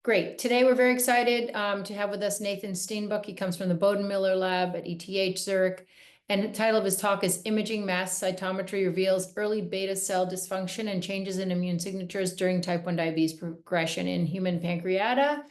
Great. Today we're very excited to have with us Nathan Steenbuck. He comes from the Bodenmiller Lab at ETH Zürich. And the title of his talk is Imaging Mass Cytometry Reveals Early Beta Cell Dysfunction and Changes in Immune Signatures During Type 1 Diabetes Progression in Human Pancreata.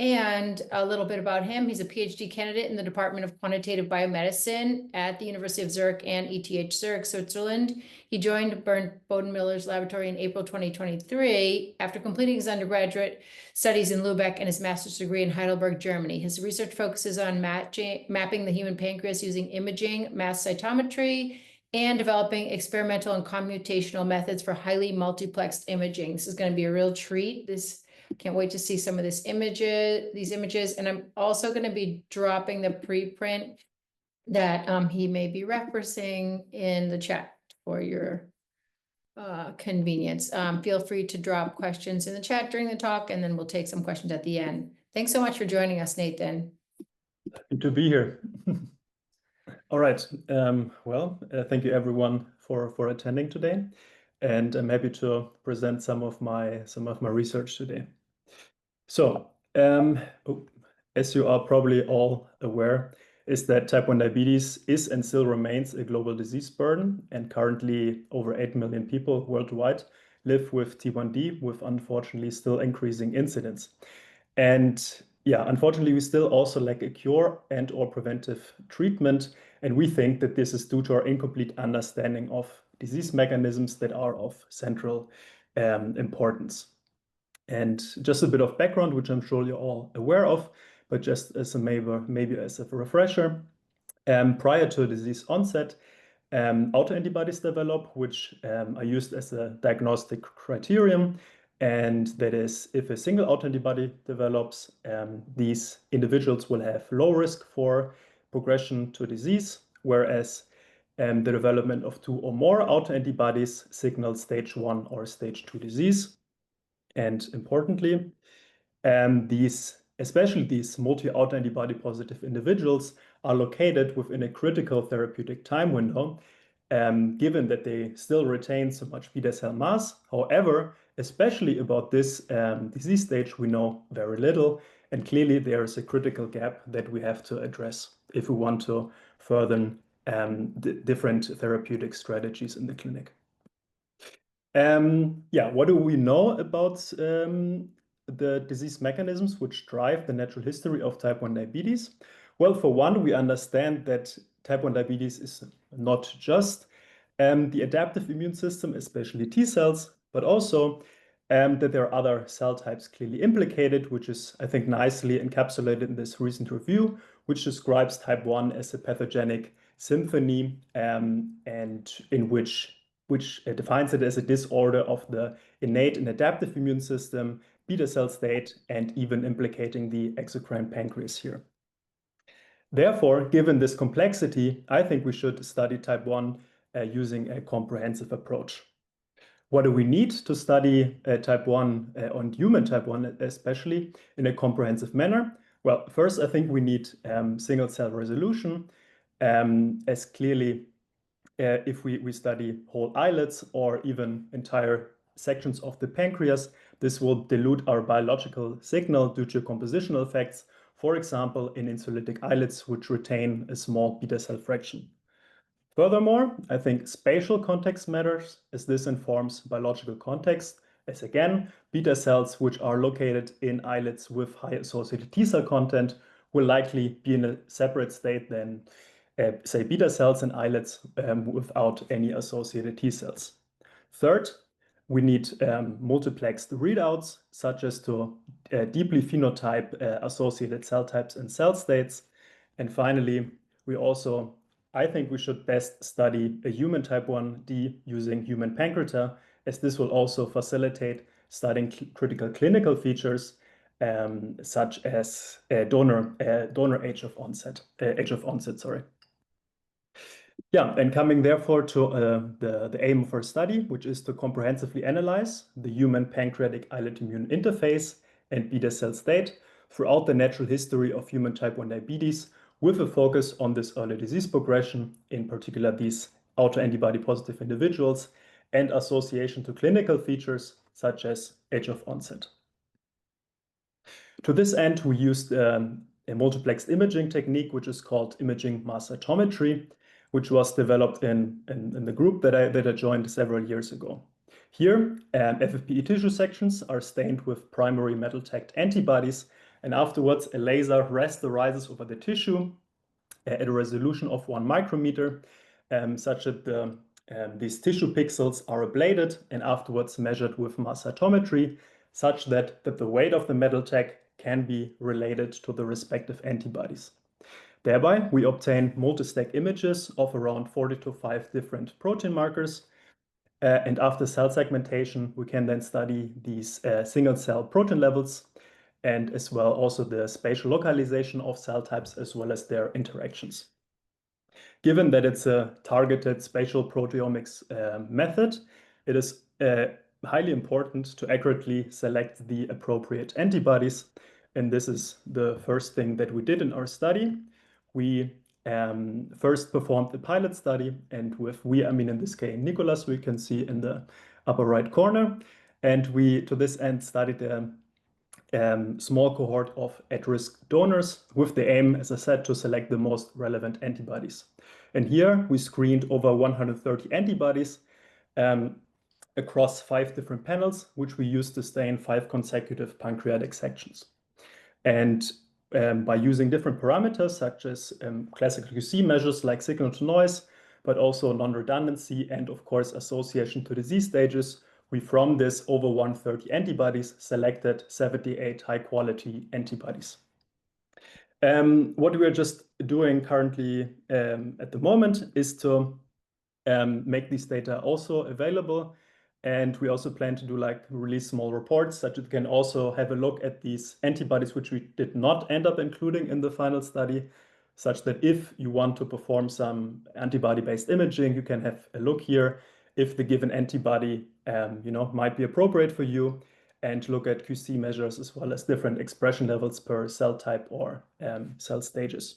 And a little bit about him. He's a PhD candidate in the Department of Quantitative Biomedicine at the University of Zurich and ETH Zurich, Switzerland. He joined Bodenmiller's laboratory in April 2023 after completing his undergraduate studies in Lübeck and his master's degree in Heidelberg, Germany. His research focuses on mapping the human pancreas using imaging, mass cytometry, and developing experimental and computational methods for highly multiplexed imaging. This is going to be a real treat. Can't wait to see some of these images. And I'm also going to be dropping the preprint that he may be referencing in the chat for your convenience. Feel free to drop questions in the chat during the talk, and then we'll take some questions at the end. Thanks so much for joining us, Nathan. Good to be here. All right. Thank you everyone for attending today, and I'm happy to present some of my research today. So, as you are probably all aware, is that type 1 diabetes is and still remains a global disease burden, and currently over 8 million people worldwide live with T1D, with unfortunately still increasing incidence. And yeah, unfortunately, we still also lack a cure and or preventive treatment, and we think that this is due to our incomplete understanding of disease mechanisms that are of central importance. And just a bit of background, which I'm sure you're all aware of, but just as a maybe as a refresher, prior to disease onset, autoantibodies develop, which are used as a diagnostic criterion. And that is, if a single autoantibody develops, these individuals will have low risk for progression to disease, whereas the development of 2 or more autoantibodies signals stage 1 or stage 2 disease. And importantly, especially these multi-autoantibody positive individuals are located within a critical therapeutic time window, given that they still retain so much beta cell mass. However, especially about this disease stage, we know very little, and clearly there is a critical gap that we have to address if we want to further different therapeutic strategies in the clinic. What do we know about the disease mechanisms which drive the natural history of type 1 diabetes? Well, for one, we understand that type 1 diabetes is not just the adaptive immune system, especially T cells, but also that there are other cell types clearly implicated, which is, I think, nicely encapsulated in this recent review, which describes type 1 as a pathogenic symphony, and in which defines it as a disorder of the innate and adaptive immune system, beta cell state, and even implicating the exocrine pancreas here. Therefore, given this complexity, I think we should study type 1 using a comprehensive approach. What do we need to study type 1 on human type 1, especially in a comprehensive manner? Well, first, I think we need single cell resolution, as clearly if we study whole islets or even entire sections of the pancreas, this will dilute our biological signal due to compositional effects, for example, in insulitic islets, which retain a small beta cell fraction. Furthermore, I think spatial context matters, as this informs biological context, as again, beta cells which are located in islets with high associated T cell content will likely be in a separate state than say beta cells and islets without any associated T cells. Third, we need multiplexed readouts, such as to deeply phenotype associated cell types and cell states. And finally, I think we should best study a human type 1D using human pancreata, as this will also facilitate studying critical clinical features such as donor age of onset. Yeah, and coming therefore to the aim of our study, which is to comprehensively analyze the human pancreatic islet immune interface and beta cell state throughout the natural history of human type 1 diabetes, with a focus on this early disease progression, in particular these autoantibody positive individuals, and association to clinical features such as age of onset. To this end, we used a multiplexed imaging technique, which is called imaging mass cytometry, which was developed in the group that I joined several years ago. Here, FFPE tissue sections are stained with primary metal-tagged antibodies, and afterwards a laser rasterizes over the tissue at a resolution of 1 micrometer, such that these tissue pixels are ablated and afterwards measured with mass cytometry, such that the weight of the metal tag can be related to the respective antibodies. Thereby, we obtain multi-stack images of around 40 to 5 different protein markers. And after cell segmentation, we can then study these single cell protein levels and as well also the spatial localization of cell types as well as their interactions. Given that it's a targeted spatial proteomics method, it is highly important to accurately select the appropriate antibodies. And this is the first thing that we did in our study. We first performed a pilot study, and with we, I mean in this case Nicholas, we can see in the upper right corner. And we, to this end, studied a small cohort of at-risk donors with the aim, as I said, to select the most relevant antibodies. And here we screened over 130 antibodies across 5 different panels, which we used to stain 5 consecutive pancreatic sections. And by using different parameters such as classical QC measures like signal to noise, but also non-redundancy and of course association to disease stages, we from this over 130 antibodies selected 78 high quality antibodies. What we are just doing currently at the moment is to make these data also available. And we also plan to do release small reports such that you can also have a look at these antibodies, which we did not end up including in the final study, such that if you want to perform some antibody-based imaging, you can have a look here if the given antibody might be appropriate for you, and look at QC measures as well as different expression levels per cell type or cell stages.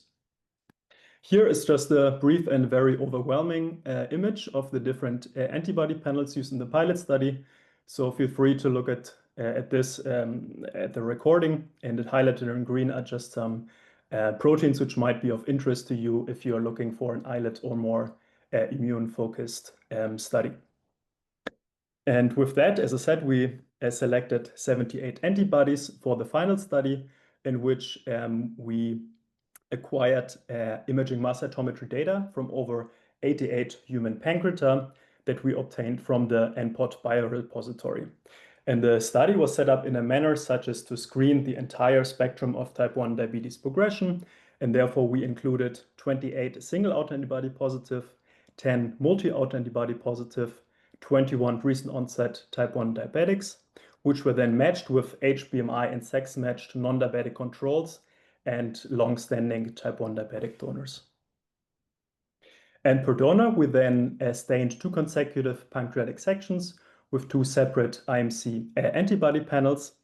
Here is just a brief and very overwhelming image of the different antibody panels used in the pilot study. So feel free to look at this at the recording, and it highlighted in green are just some proteins which might be of interest to you if you are looking for an islet or more immune-focused study. And with that, as I said, we selected 78 antibodies for the final study, in which we acquired imaging mass cytometry data from over 88 human pancreata that we obtained from the NPOT biorepository. And the study was set up in a manner such as to screen the entire spectrum of type 1 diabetes progression. And therefore, we included 28 single autoantibody positive, 10 multi-autoantibody positive, 21 recent onset type 1 diabetics, which were then matched with HBMI and sex-matched non-diabetic controls and long-standing type 1 diabetic donors. And per donor, we then stained 2 consecutive pancreatic sections with 2 separate IMC antibody panels,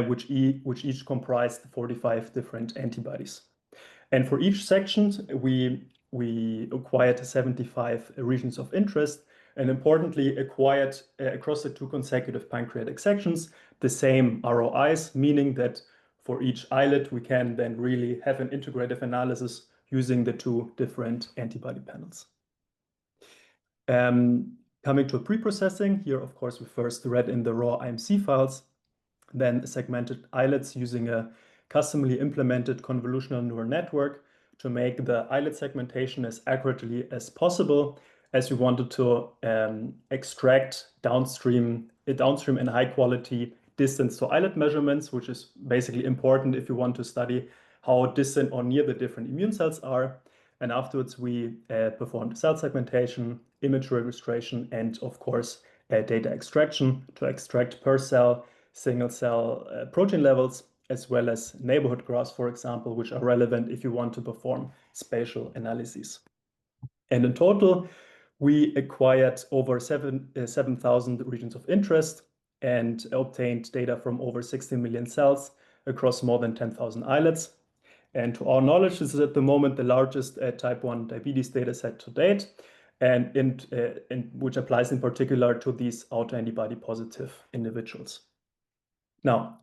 which each comprised 45 different antibodies. And for each section, we acquired 75 regions of interest, and importantly, acquired across the 2 consecutive pancreatic sections the same ROIs, meaning that for each islet, we can then really have an integrative analysis using the 2 different antibody panels. Coming to pre-processing, here, of course, we first read in the raw IMC files, then segmented islets using a customly implemented convolutional neural network to make the islet segmentation as accurately as possible, as we wanted to extract downstream and high quality distance to islet measurements, which is basically important if you want to study how distant or near the different immune cells are. And afterwards, we performed cell segmentation, image registration, and of course, data extraction to extract per cell, single cell protein levels, as well as neighborhood graphs, for example, which are relevant if you want to perform spatial analyses. And in total, we acquired over 7,000 regions of interest and obtained data from over 16 million cells across more than 10,000 islets. And to our knowledge, this is at the moment the largest type 1 diabetes data set to date, and which applies in particular to these autoantibody positive individuals. Now,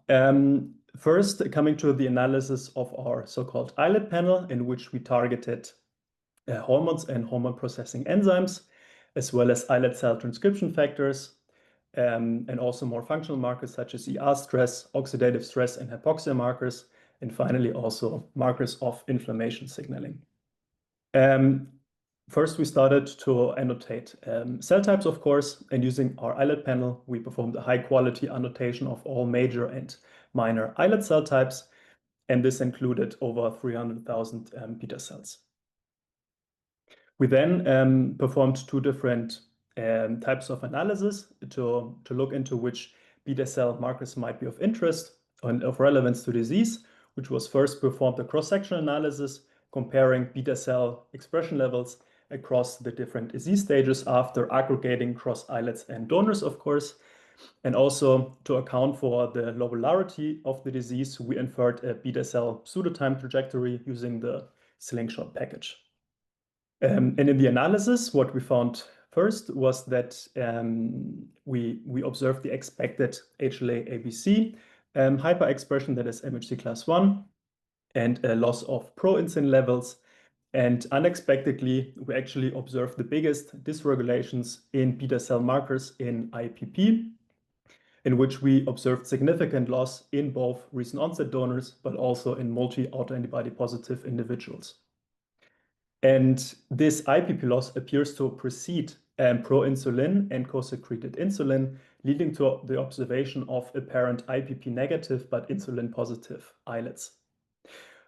First, coming to the analysis of our so-called islet panel, in which we targeted hormones and hormone processing enzymes, as well as islet cell transcription factors, and also more functional markers such as ER stress, oxidative stress, and hypoxia markers, and finally also markers of inflammation signaling. First, we started to annotate cell types, of course, and using our islet panel, we performed a high-quality annotation of all major and minor islet cell types, and this included over 300,000 beta cells. We then performed two different types of analysis to look into which beta cell markers might be of interest and of relevance to disease, which was first performed a cross-sectional analysis comparing beta cell expression levels across the different disease stages after aggregating cross islets and donors, of course. And also to account for the lobularity of the disease, we inferred a beta cell pseudotime trajectory using the slingshot package. And in the analysis, what we found first was that we observed the expected HLA-ABC hyperexpression, that is MHC class 1, and a loss of proinsulin levels. And unexpectedly, we actually observed the biggest dysregulations in beta cell markers in IPP, in which we observed significant loss in both recent onset donors, but also in multi-autoantibody positive individuals. And this IPP loss appears to precede proinsulin and co-secreted insulin, leading to the observation of apparent IPP negative but insulin positive islets.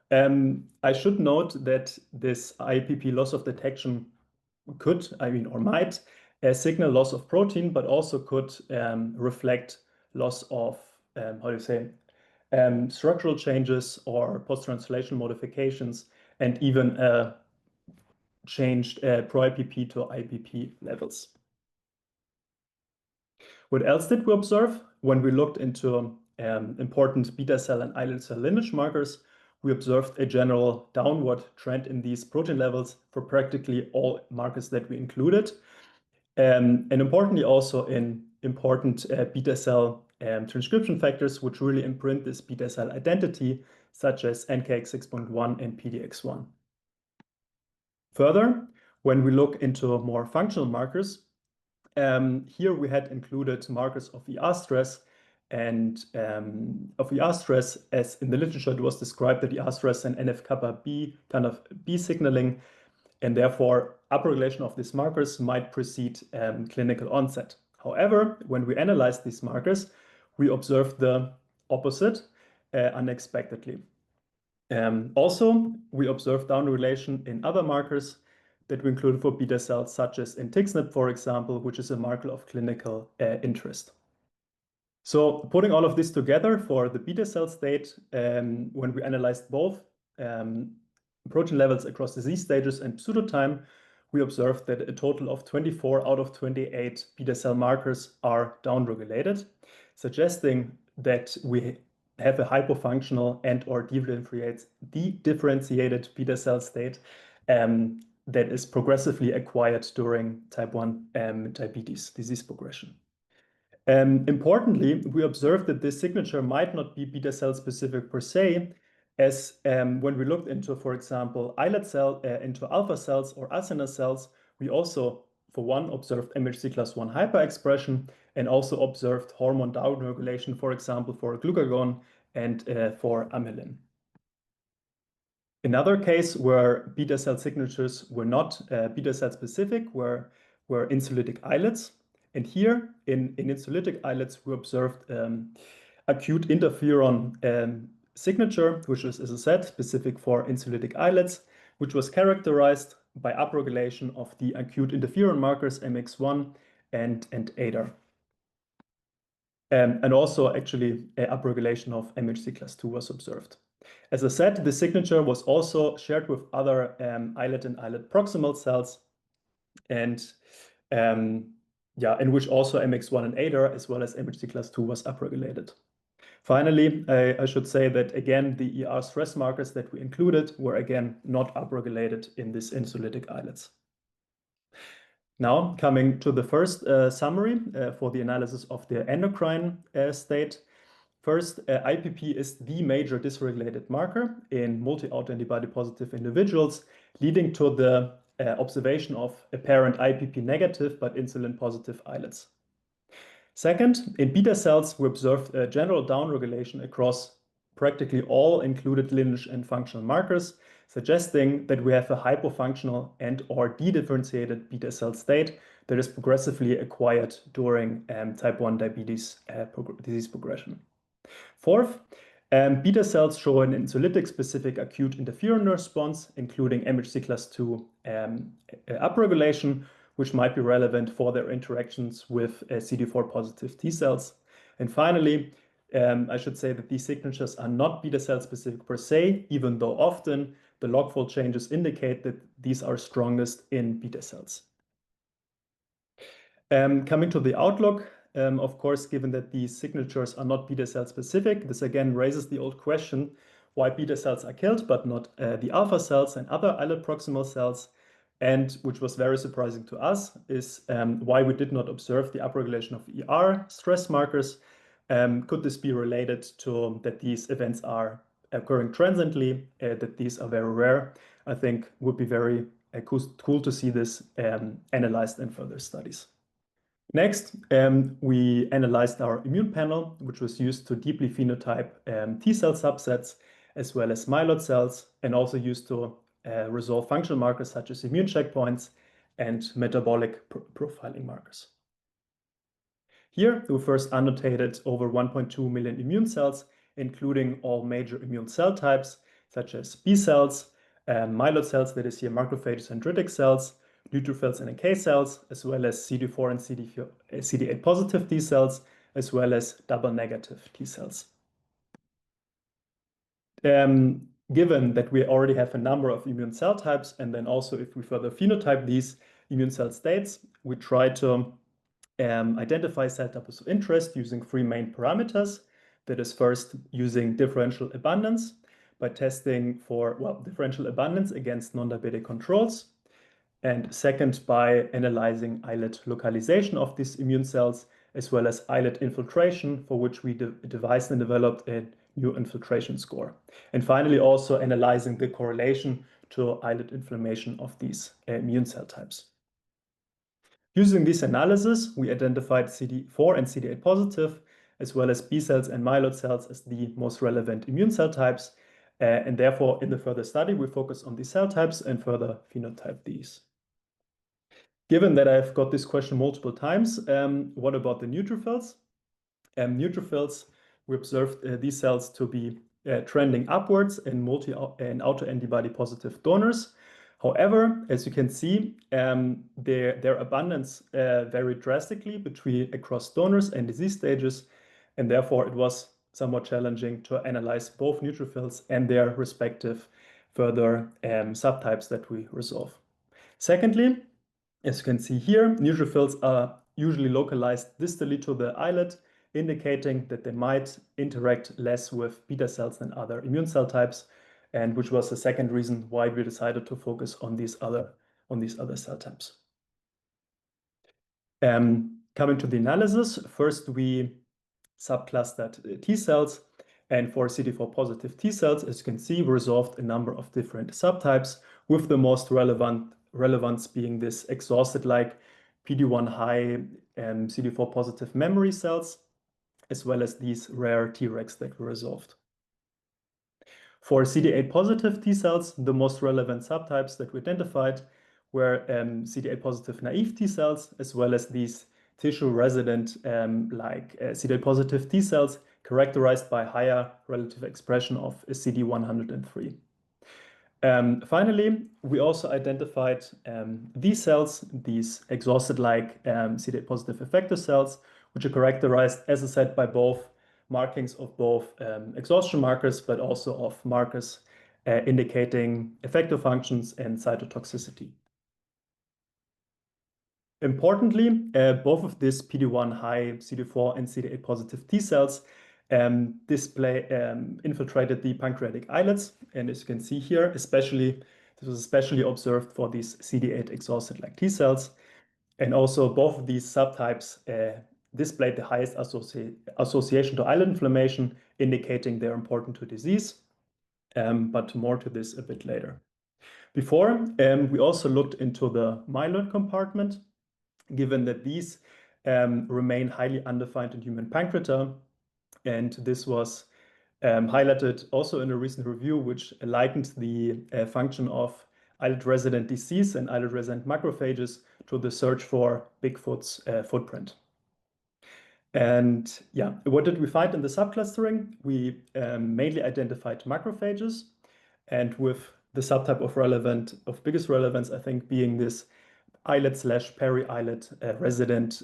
I should note that this IPP loss of detection could, or might, signal loss of protein, but also could reflect loss of, structural changes or post-translational modifications, and even changed pro-IPP to IPP levels. What else did we observe? When we looked into important beta cell and islet cell lineage markers, we observed a general downward trend in these protein levels for practically all markers that we included. And importantly, also in important beta cell transcription factors, which really imprint this beta cell identity, such as NKX6.1 and PDX1. Further, when we look into more functional markers, here we had included markers of ER stress, and as in the literature it was described that ER stress and NF-kappa B kind of B signaling, and therefore upregulation of these markers might precede clinical onset. However, when we analyzed these markers, we observed the opposite unexpectedly. Also, we observed downregulation in other markers that we included for beta cells, such as in Th1nk, for example, which is a marker of clinical interest. So putting all of this together for the beta cell state, when we analyzed both protein levels across disease stages and pseudotime, we observed that a total of 24 out of 28 beta cell markers are downregulated, suggesting that we have a hypofunctional and or dedifferentiated beta cell state that is progressively acquired during type 1 diabetes disease progression. Importantly, we observed that this signature might not be beta cell specific per se, as when we looked into, for example, islet cell, into alpha cells or acinar cells, we also, for one, observed MHC class 1 hyperexpression and also observed hormone downregulation, for example, for glucagon and for amylin. Another case where beta cell signatures were not beta cell specific were insulitic islets. And here in insulitic islets, we observed acute interferon signature, which is, as I said, specific for insulitic islets, which was characterized by upregulation of the acute interferon markers MX1 and ADAR. And also actually upregulation of MHC class 2 was observed. As I said, the signature was also shared with other islet and islet proximal cells, and in which also MX1 and ADAR as well as MHC class 2 was upregulated. Finally, I should say that again, the ER stress markers that we included were again not upregulated in these insulitic islets. Now, coming to the first summary for the analysis of the endocrine state. First, IPP is the major dysregulated marker in multi-autoantibody positive individuals, leading to the observation of apparent IPP negative but insulin positive islets. Second, in beta cells, we observed a general downregulation across practically all included lineage and functional markers, suggesting that we have a hypofunctional and/or dedifferentiated beta cell state that is progressively acquired during type 1 diabetes disease progression. Fourth, beta cells show an insulitic-specific acute interferon response, including MHC class II upregulation, which might be relevant for their interactions with CD4 positive T cells. And finally, I should say that these signatures are not beta cell specific per se, even though often the logfold changes indicate that these are strongest in beta cells. Coming to the outlook, of course, given that these signatures are not beta cell specific, this again raises the old question why beta cells are killed, but not the alpha cells and other islet proximal cells. And which was very surprising to us is why we did not observe the upregulation of ER stress markers. Could this be related to that these events are occurring transiently, that these are very rare? I think would be very cool to see this analyzed in further studies. Next, we analyzed our immune panel, which was used to deeply phenotype T cell subsets, as well as myeloid cells, and also used to resolve functional markers such as immune checkpoints and metabolic profiling markers. Here, we first annotated over 1.2 million immune cells, including all major immune cell types, such as B cells, myeloid cells, that is here macrophages and dendritic cells, neutrophils and NK cells, as well as CD4 and CD8 positive T cells, as well as double negative T cells. Given that we already have a number of immune cell types, and then also if we further phenotype these immune cell states, we try to identify cell types of interest using three main parameters. That is first using differential abundance by testing for, well, differential abundance against non-diabetic controls. And second, by analyzing islet localization of these immune cells, as well as islet infiltration, for which we devised and developed a new infiltration score. And finally, also analyzing the correlation to islet inflammation of these immune cell types. Using this analysis, we identified CD4 and CD8 positive, as well as B cells and myeloid cells as the most relevant immune cell types. And therefore, in the further study, we focus on these cell types and further phenotype these. Given that I've got this question multiple times, what about the neutrophils? Neutrophils, we observed these cells to be trending upwards in autoantibody positive donors. However, as you can see, their abundance varied drastically across donors and disease stages, and therefore it was somewhat challenging to analyze both neutrophils and their respective further subtypes that we resolve. Secondly, as you can see here, neutrophils are usually localized distally to the islet, indicating that they might interact less with beta cells than other immune cell types, and which was the second reason why we decided to focus on these other cell types. Coming to the analysis, first we subclustered T cells, and for CD4 positive T cells, as you can see, we resolved a number of different subtypes, with the most relevance being this exhausted-like PD-1 high CD4 positive memory cells, as well as these rare Tregs that we resolved. For CD8 positive T cells, the most relevant subtypes that we identified were CD8 positive naive T cells, as well as these tissue resident CD8 positive T cells characterized by higher relative expression of CD103. Finally, we also identified these cells, these exhausted-like CD8 positive effector cells, which are characterized, as I said, by both markings of both exhaustion markers, but also of markers indicating effector functions and cytotoxicity. Importantly, both of these PD-1 high CD4 and CD8 positive T cells infiltrated the pancreatic islets, and as you can see here, this was especially observed for these CD8 exhausted-like T cells, and also both of these subtypes displayed the highest association to islet inflammation, indicating they're important to disease, but more to this a bit later. Before, we also looked into the myeloid compartment, given that these remain highly undefined in human pancreata, and this was highlighted also in a recent review, which likened the function of islet-resident disease and islet-resident macrophages to the search for Bigfoot's footprint. And yeah, what did we find in the subclustering? We mainly identified macrophages, and with the subtype of biggest relevance, I think, being this islet/peri-islet resident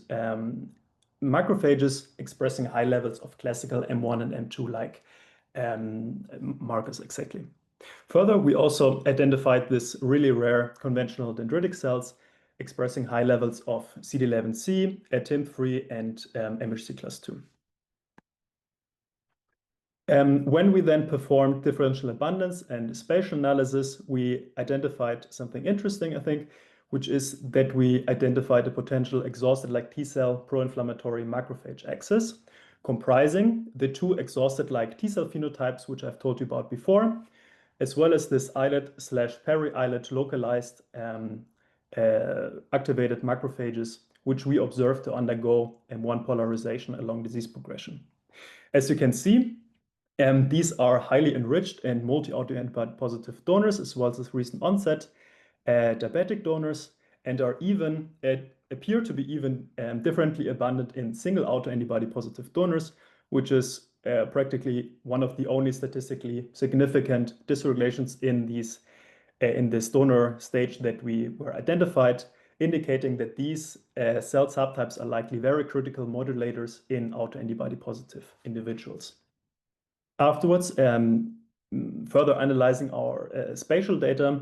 macrophages expressing high levels of classical M1 and M2 like markers exactly. Further, we also identified this really rare conventional dendritic cells expressing high levels of CD11C, TIM3, and MHC class 2. When we then performed differential abundance and spatial analysis, we identified something interesting, I think, which is that we identified a potential exhausted-like T-cell pro-inflammatory macrophage axis, comprising the two exhausted-like T-cell phenotypes, which I've told you about before, as well as this islet/peri-islet localized activated macrophages, which we observed to undergo M1 polarization along disease progression. As you can see, these are highly enriched and multi-autoantibody positive donors, as well as recent onset diabetic donors, and are even appear to be even differently abundant in single autoantibody positive donors, which is practically one of the only statistically significant dysregulations in this donor stage that we were identified, indicating that these cell subtypes are likely very critical modulators in autoantibody positive individuals. Afterwards, further analyzing our spatial data,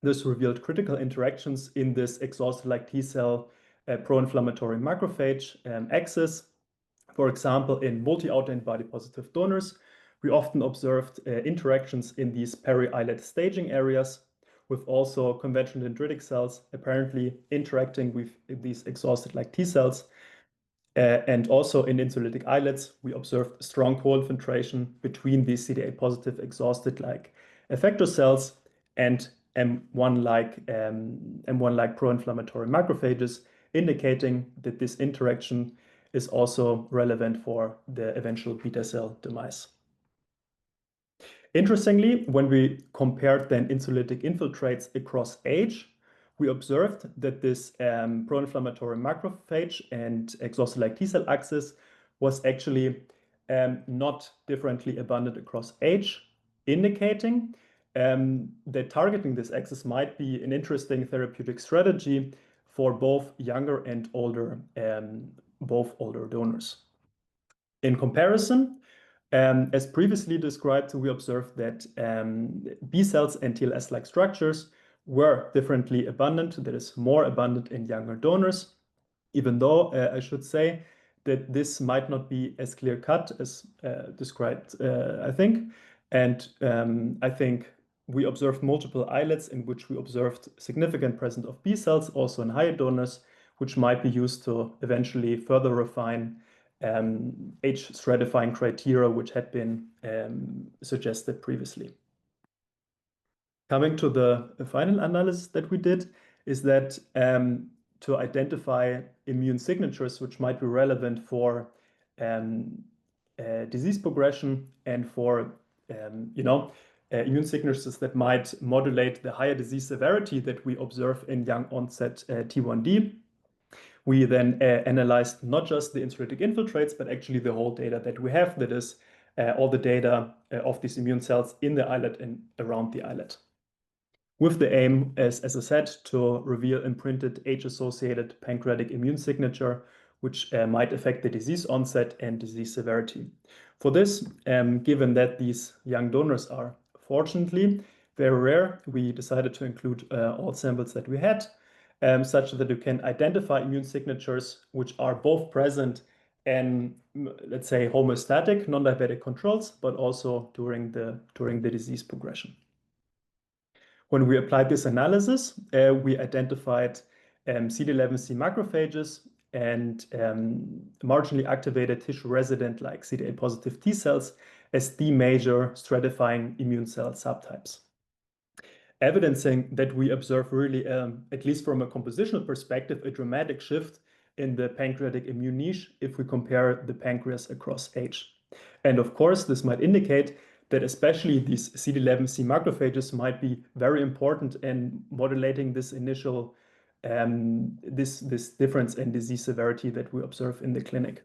this revealed critical interactions in this exhausted-like T-cell pro-inflammatory macrophage axis. For example, in multi-autoantibody positive donors, we often observed interactions in these peri-islet staging areas, with also conventional dendritic cells apparently interacting with these exhausted-like T cells. And also in insulitic islets, we observed strong co-infiltration between these CD8 positive exhausted-like effector cells and M1-like pro-inflammatory macrophages, indicating that this interaction is also relevant for the eventual beta cell demise. Interestingly, when we compared then insulitic infiltrates across age, we observed that this pro-inflammatory macrophage and exhausted-like T-cell axis was actually not differently abundant across age, indicating that targeting this axis might be an interesting therapeutic strategy for both younger and older donors. In comparison, as previously described, we observed that B cells and TLS-like structures were differently abundant, that is more abundant in younger donors, even though I should say that this might not be as clear-cut as described, I think. And I think we observed multiple islets in which we observed significant presence of B cells, also in higher donors, which might be used to eventually further refine age stratifying criteria, which had been suggested previously. Coming to the final analysis that we did is that to identify immune signatures which might be relevant for disease progression and for immune signatures that might modulate the higher disease severity that we observe in young onset T1D. We then analyzed not just the insulitic infiltrates, but actually the whole data that we have, that is all the data of these immune cells in the islet and around the islet, with the aim, as I said, to reveal imprinted age-associated pancreatic immune signature, which might affect the disease onset and disease severity. For this, given that these young donors are fortunately very rare, we decided to include all samples that we had, such that you can identify immune signatures which are both present in, let's say, homeostatic non-diabetic controls, but also during the disease progression. When we applied this analysis, we identified CD11C macrophages and marginally activated tissue resident like CD8 positive T cells as the major stratifying immune cell subtypes, evidencing that we observe really, at least from a compositional perspective, a dramatic shift in the pancreatic immune niche if we compare the pancreas across age. And of course, this might indicate that especially these CD11C macrophages might be very important in modulating this initial this difference in disease severity that we observe in the clinic.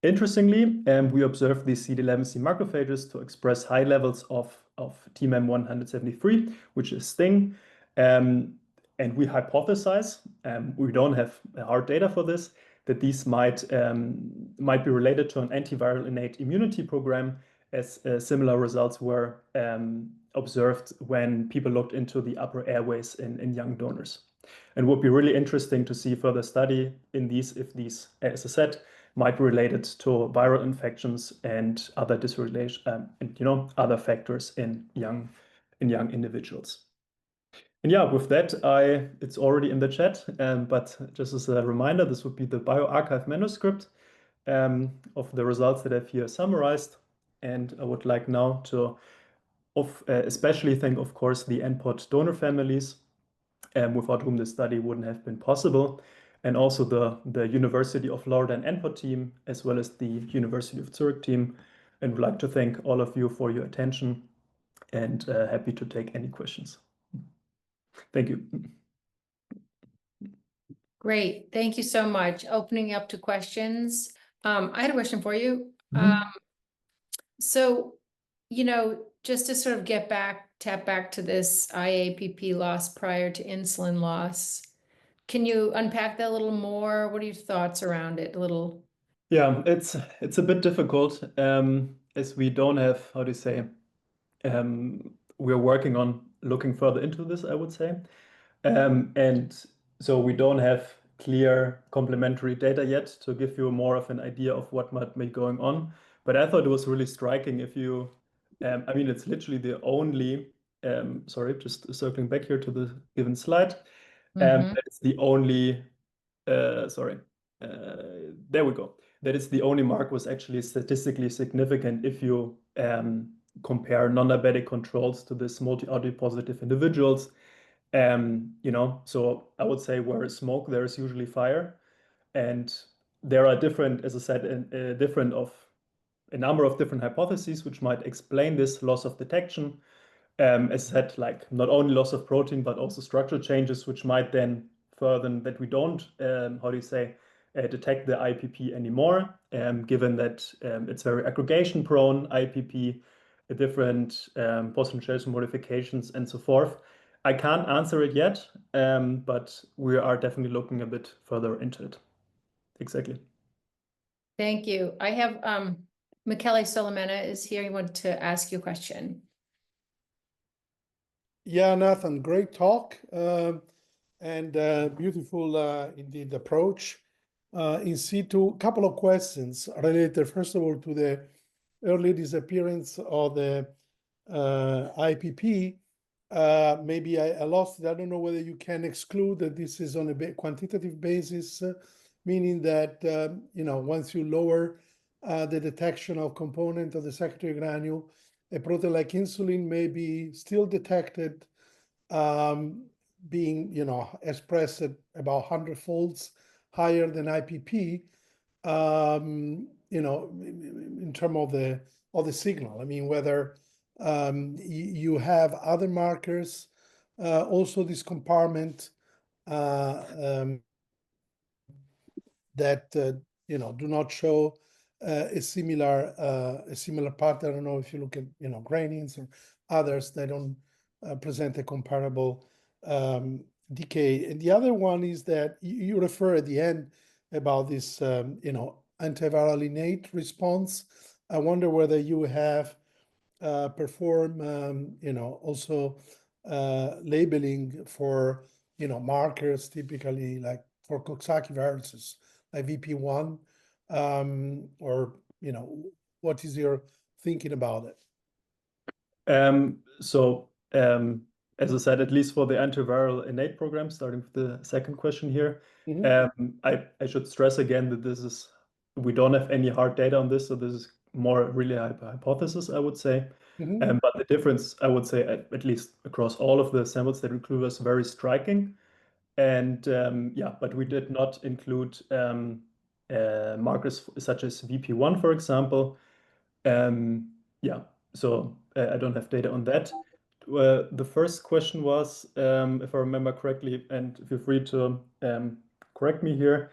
Interestingly, we observed these CD11C macrophages to express high levels of TMEM173, which is STING, and we hypothesize, we don't have hard data for this, that these might be related to an antiviral innate immunity program, as similar results were observed when people looked into the upper airways in young donors. And would be really interesting to see further study in these, if these, as I said, might be related to viral infections and other dysregulation, and other factors in young individuals. And yeah, with that, it's already in the chat, but just as a reminder, this would be the bioRxiv manuscript of the results that I've here summarized. And I would like now to especially thank, of course, the NPOT donor families, without whom this study wouldn't have been possible, and also the University of Florida and NPOT team, as well as the University of Zurich team. And would like to thank all of you for your attention, and happy to take any questions. Thank you. Great. Thank you so much. Opening up to questions. I had a question for you. So, just to sort of tap back to this IAPP loss prior to insulin loss, can you unpack that a little more? What are your thoughts around it a little? Yeah, it's a bit difficult, as we don't have, how do you say, we're working on looking further into this, I would say. And so we don't have clear complementary data yet to give you more of an idea of what might be going on. But I thought it was really striking if you, I mean, it's literally the only, sorry, just circling back here to the given slide. It's the only, sorry, there we go. That is the only mark was actually statistically significant if you compare non-diabetic controls to this multi-RD positive individuals. So I would say where is smoke, there is usually fire. And there are different, as I said, a number of different hypotheses which might explain this loss of detection. As I said, like not only loss of protein, but also structural changes, which might then further that we don't, how do you say, detect the IPP anymore, given that it's very aggregation prone, IPP, different post-translational modifications and so forth. I can't answer it yet, but we are definitely looking a bit further into it. Exactly. Thank you. I have Michele Solomena is here. He wanted to ask you a question. Yeah, Nathan, great talk and beautiful indeed approach. In situ, couple of questions related, first of all, to the early disappearance of the IPP. Maybe I lost it. I don't know whether you can exclude that this is on a quantitative basis, meaning that once you lower the detection of component of the secretory granule, a protein like insulin may be still detected, being expressed at about 100 folds higher than IPP, in terms of the signal. I mean, whether you have other markers, also this compartment that do not show a similar pattern. I don't know if you look at granins or others, they don't present a comparable decay. And the other one is that you refer at the end about this antiviral innate response. I wonder whether you have performed also labeling for markers, typically like for Coxsackie viruses like VP1, or what is your thinking about it? as I said, at least for the antiviral innate program, starting with the second question here, I should stress again that we don't have any hard data on this, so this is more really a hypothesis, I would say. But the difference, I would say, at least across all of the samples that include, was very striking. And yeah, but we did not include markers such as VP1, for example. Yeah, so I don't have data on that. The first question was, if I remember correctly, and feel free to correct me here,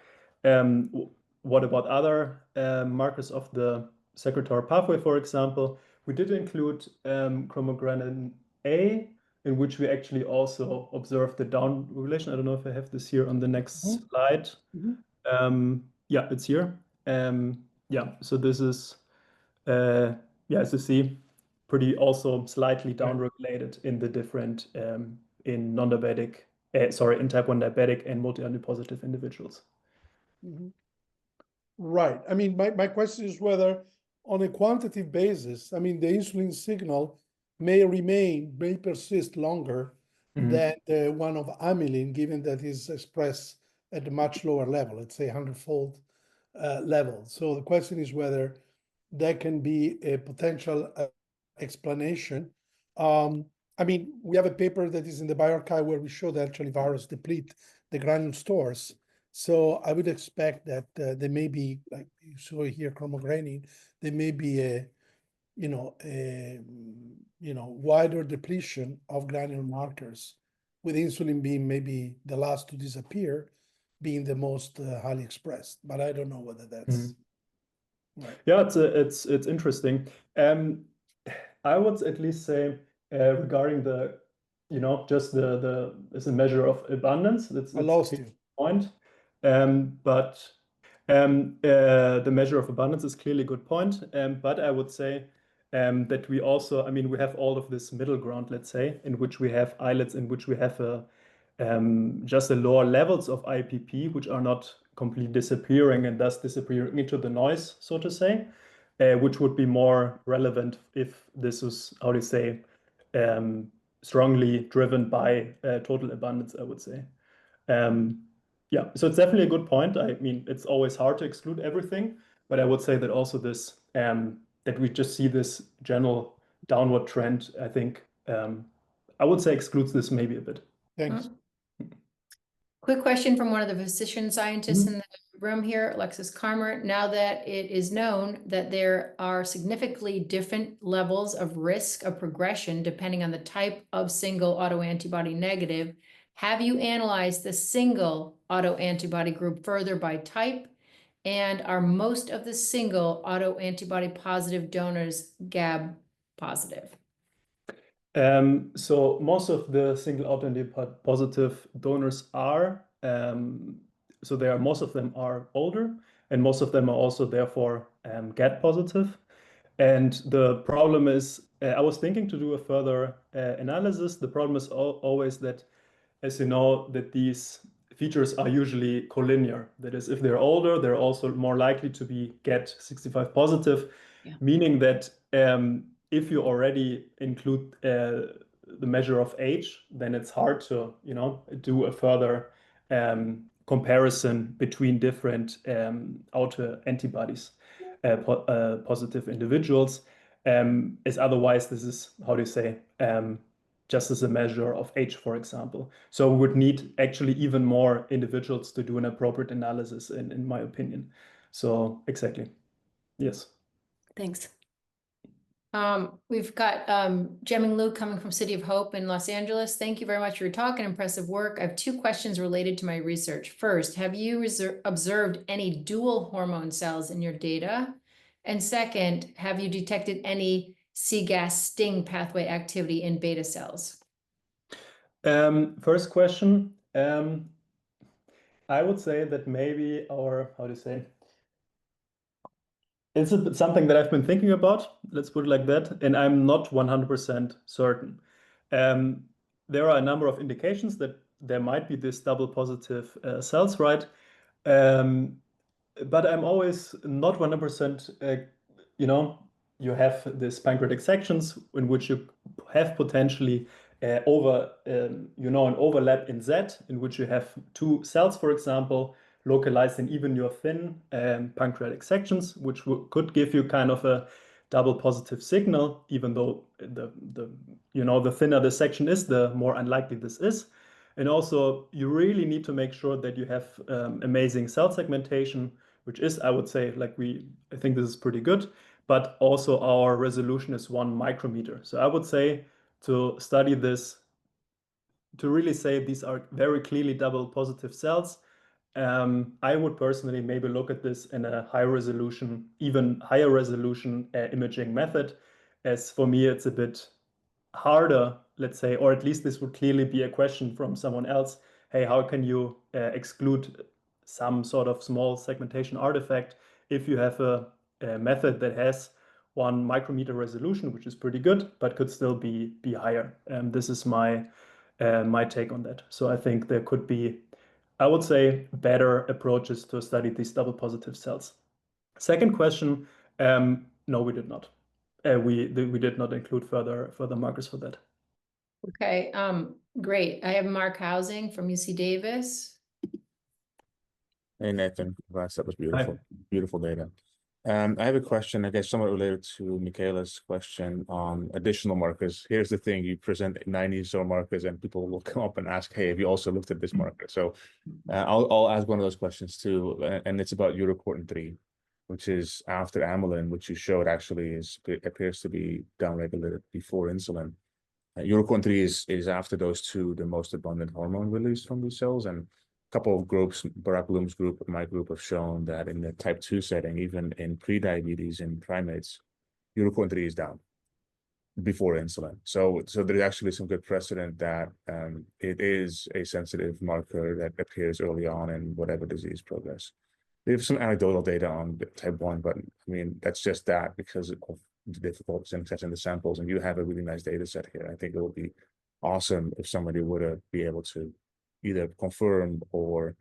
what about other markers of the secretory pathway, for example? We did include chromogranin A, in which we actually also observed the down regulation. I don't know if I have this here on the next slide. Yeah, it's here. Yeah, so this is, yeah, as you see, pretty also slightly downregulated in the different, in non-diabetic, sorry, in type 1 diabetic and multi-allele positive individuals. Right. I mean, my question is whether on a quantitative basis, I mean, the insulin signal may persist longer than the one of amylin, given that is expressed at a much lower level, let's say 100-fold level. So the question is whether that can be a potential explanation. I mean, we have a paper that is in the bioarchive where we show that actually virus deplete the granule stores. So I would expect that there may be, like you saw here, chromogranin, there may be a wider depletion of granule markers, with insulin being maybe the last to disappear, being the most highly expressed. But I don't know whether that's right. Yeah, it's interesting. I would at least say regarding the, just the as a measure of abundance. I lost you. Point. But the measure of abundance is clearly a good point. But I would say that we also, I mean, we have all of this middle ground, let's say, in which we have islets, in which we have just the lower levels of IPP, which are not completely disappearing and thus disappearing into the noise, so to say, which would be more relevant if this is, how to say, strongly driven by total abundance, I would say. Yeah, so it's definitely a good point. I mean, it's always hard to exclude everything, but I would say that also this, that we just see this general downward trend, I think, I would say excludes this maybe a bit. Thanks. Quick question from one of the physician scientists in the room here, Alexis Carmer. Now that it is known that there are significantly different levels of risk of progression depending on the type of single autoantibody negative, have you analyzed the single autoantibody group further by type? And are most of the single autoantibody positive donors GAB positive? So most of the single autoantibody positive donors are, so most of them are older, and most of them are also therefore GAD positive. And the problem is, I was thinking to do a further analysis. The problem is always that, as you know, that these features are usually collinear. That is, if they're older, they're also more likely to be GAD65 positive, meaning that if you already include the measure of age, then it's hard to, do a further comparison between different autoantibodies, positive individuals, as otherwise this is, how do you say, just as a measure of age, for example. So we would need actually even more individuals to do an appropriate analysis, in my opinion. So exactly, yes. Thanks. We've got Jemming Liu coming from City of Hope in Los Angeles. Thank you very much for your talk and impressive work. I have two questions related to my research. First, have you observed any dual hormone cells in your data? And second, have you detected any CGAS STING pathway activity in beta cells? First question, I would say that maybe our, how to say, it's something that I've been thinking about, let's put it like that, and I'm not 100% certain. There are a number of indications that there might be this double positive cells, right? But I'm always not 100%, you have this pancreatic sections in which you have potentially an overlap in Z, in which you have two cells, for example, localized in even your thin pancreatic sections, which could give you kind of a double positive signal, even though the thinner the section is, the more unlikely this is. And also, you really need to make sure that you have amazing cell segmentation, which is, I would say, I think this is pretty good, but also our resolution is 1 micrometer. So I would say to study this, to really say these are very clearly double positive cells, I would personally maybe look at this in a high resolution, even higher resolution imaging method, as for me, it's a bit harder, let's say, or at least this would clearly be a question from someone else. Hey, how can you exclude some sort of small segmentation artifact if you have a method that has 1 micrometer resolution, which is pretty good, but could still be higher. This is my take on that. So I think there could be, I would say, better approaches to study these double positive cells. Second question, no, we did not. We did not include further markers for that. Okay, great. I have Mark Housing from UC Davis. Hey, Nathan. Congrats. That was Hi. beautiful. Beautiful data. I have a question, I guess, somewhat related to Michaela's question on additional markers. Here's the thing, you present 90 or so markers and people will come up and ask, hey, have you also looked at this marker? So I'll ask one of those questions too, and it's about urocortin 3, which is after amylin, which you showed actually appears to be downregulated before insulin. Urocortin 3 is after those two, the most abundant hormone released from these cells. And couple of groups, Barack Bloom's group, my group, have shown that in the type 2 setting, even in pre-diabetes in primates, urocortin 3 is down before insulin. So there's actually some good precedent that it is a sensitive marker that appears early on in whatever disease progress. We have some anecdotal data on type 1, but I mean, that's just that because of the difficulties in catching the samples. And you have a really nice data set here. I think it would be awesome if somebody would be able to either confirm or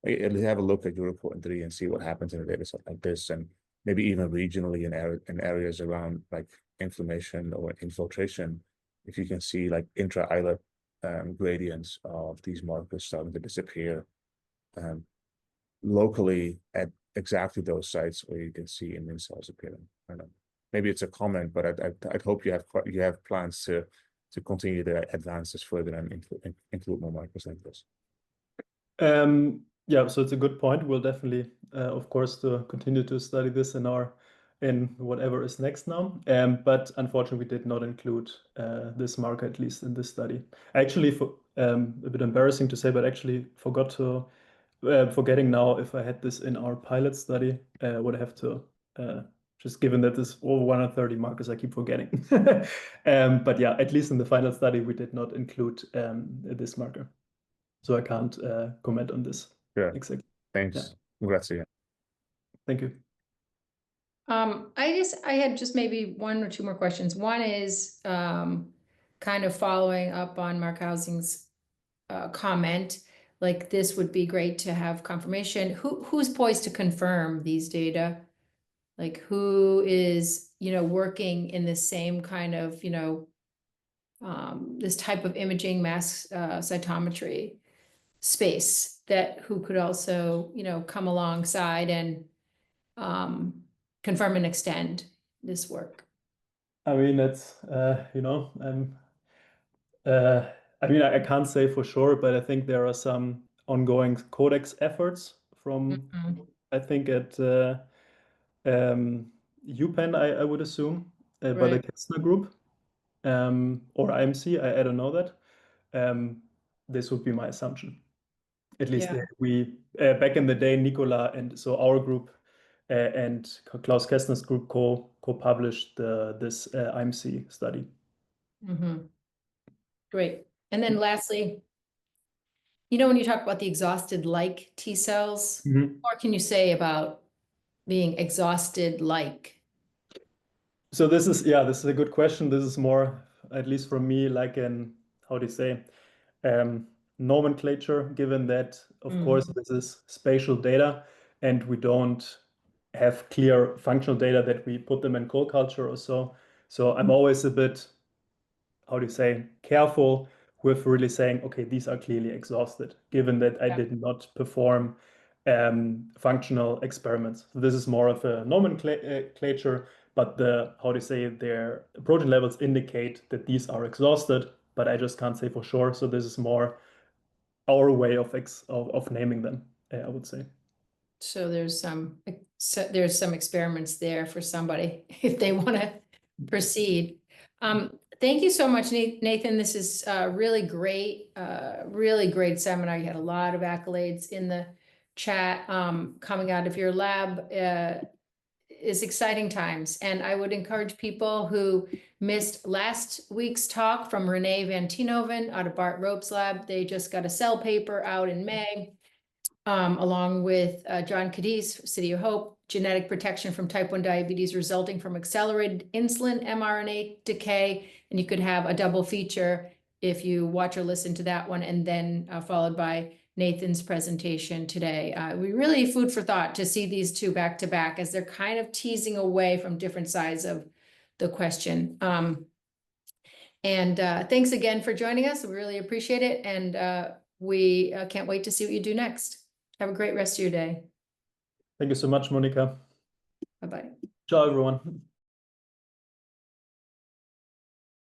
have a look at urocortin 3 and see what happens in a data set like this, and maybe even regionally in areas around like inflammation or infiltration, if you can see like intra-islet gradients of these markers starting to disappear locally at exactly those sites where you can see immune cells appearing. I don't know. Maybe it's a comment, but I'd hope you have plans to continue to advance this further and include more markers like this. Yeah, so it's a good point. We'll definitely, of course, to continue to study this in whatever is next now. But unfortunately, we did not include this marker, at least in this study. Actually, a bit embarrassing to say, but actually forgetting now if I had this in our pilot study, would have to just given that there's over 130 markers, I keep forgetting. But yeah, at least in the final study, we did not include this marker. So I can't comment on this. Yeah. Exactly. Thanks. Yeah. Congrats again. Thank you. I had just maybe 1 or 2 more questions. One is kind of following up on Mark Housing's comment. Like this would be great to have confirmation. Who's poised to confirm these data? Like who is, working in the same kind of, this type of imaging mass cytometry space who could also, come alongside and confirm and extend this work? I mean, that's, I can't say for sure, but I think there are some ongoing codex efforts from, I think at UPenn, I would assume, by the Right. Kessler group, or IMC, I don't know that. This would be my assumption. At least Yeah. we, back in the day, Nicola and so our group and Klaus Kessner's group co-published this IMC study. Great. And then lastly, when you talk about the exhausted-like T cells, what can you say about being exhausted-like? So this is a good question. This is more, at least for me, like how do you say, nomenclature, given that, of course, this is spatial data and we don't have clear functional data that we put them in co-culture or so. So I'm always a bit, how do you say, careful with really saying, okay, these are clearly exhausted, given that I did not perform functional experiments. So this is more of a nomenclature, but how do you say, their protein levels indicate that these are exhausted, but I just can't say for sure. So this is more our way of naming them, I would say. So there's some experiments there for somebody if they want to proceed. Thank you so much, Nathan. This is really great seminar. You had a lot of accolades in the chat coming out of your lab. Is exciting times, and I would encourage people who missed last week's talk from Renee Van Tienhoven out of Bart Rope's lab. They just got a Cell paper out in May. Along with John Cadiz, City of Hope, genetic protection from type 1 diabetes resulting from accelerated insulin mRNA decay. And you could have a double feature if you watch or listen to that one, and then followed by Nathan's presentation today. We really food for thought to see these two back to back as they're kind of teasing away from different sides of the question. Thanks again for joining us. We really appreciate it. And we can't wait to see what you do next. Have a great rest of your day. Thank you so much, Monica. Bye-bye. Ciao, everyone.